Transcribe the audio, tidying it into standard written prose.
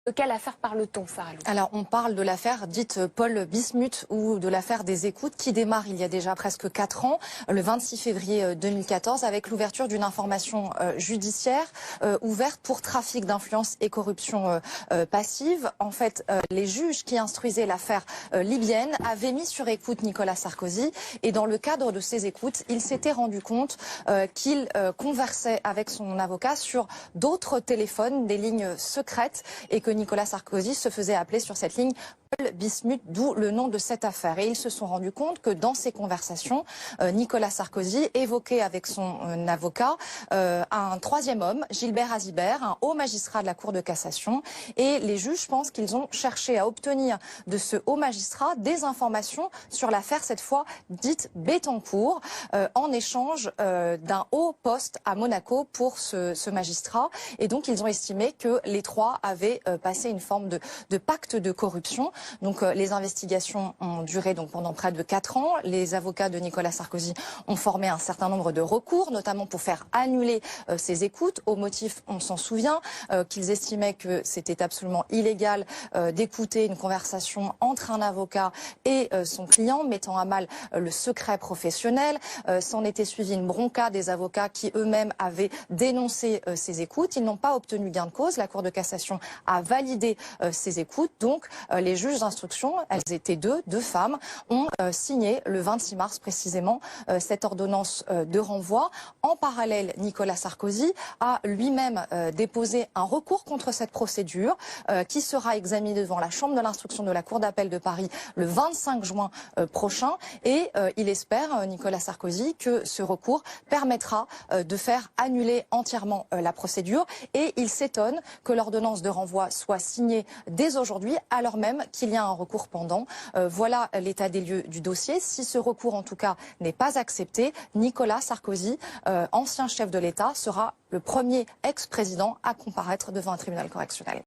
De quelle affaire parle-t-on, Sarah Lou? Alors, on parle de l'affaire dite Paul Bismuth ou de l'affaire des écoutes qui démarre il y a déjà presque 4 ans, le 26 février 2014, avec l'ouverture d'une information judiciaire ouverte pour trafic d'influence et corruption passive. En fait, les juges qui instruisaient l'affaire libyenne avaient mis sur écoute Nicolas Sarkozy et dans le cadre de ces écoutes, il s'était rendu compte qu'il conversait avec son avocat sur d'autres téléphones, des lignes secrètes, et que Nicolas Sarkozy se faisait appeler sur cette ligne Paul Bismuth, d'où le nom de cette affaire. Et ils se sont rendus compte que dans ces conversations, Nicolas Sarkozy évoquait avec son avocat un troisième homme, Gilbert Azibert, un haut magistrat de la Cour de cassation. Et les juges pensent qu'ils ont cherché à obtenir de ce haut magistrat des informations sur l'affaire, cette fois dite Bettencourt, en échange d'un haut poste à Monaco pour ce magistrat. Et donc, ils ont estimé que les trois avaient passé une forme de pacte de corruption. Donc les investigations ont duré pendant près de 4 ans. Les avocats de Nicolas Sarkozy ont formé un certain nombre de recours, notamment pour faire annuler ces écoutes. Au motif, on s'en souvient, qu'ils estimaient que c'était absolument illégal d'écouter une conversation entre un avocat et son client, mettant à mal le secret professionnel. S'en était suivi une bronca des avocats qui eux-mêmes avaient dénoncé ces écoutes. Ils n'ont pas obtenu gain de cause. La Cour de cassation a validé ces écoutes. Donc les juges d'instruction, elles étaient deux femmes, ont signé le 26 mars précisément cette ordonnance de renvoi. En parallèle, Nicolas Sarkozy a lui-même déposé un recours contre cette procédure qui sera examiné devant la Chambre de l'instruction de la Cour d'appel de Paris le 25 juin prochain. Et il espère, Nicolas Sarkozy, que ce recours permettra de faire annuler entièrement la procédure. Et il s'étonne que l'ordonnance de renvoi soit signée dès aujourd'hui, alors même qu'il y a un recours pendant. Voilà l'état des lieux du dossier. Si ce recours, en tout cas, n'est pas accepté, Nicolas Sarkozy, ancien chef de l'État, sera le premier ex-président à comparaître devant un tribunal correctionnel.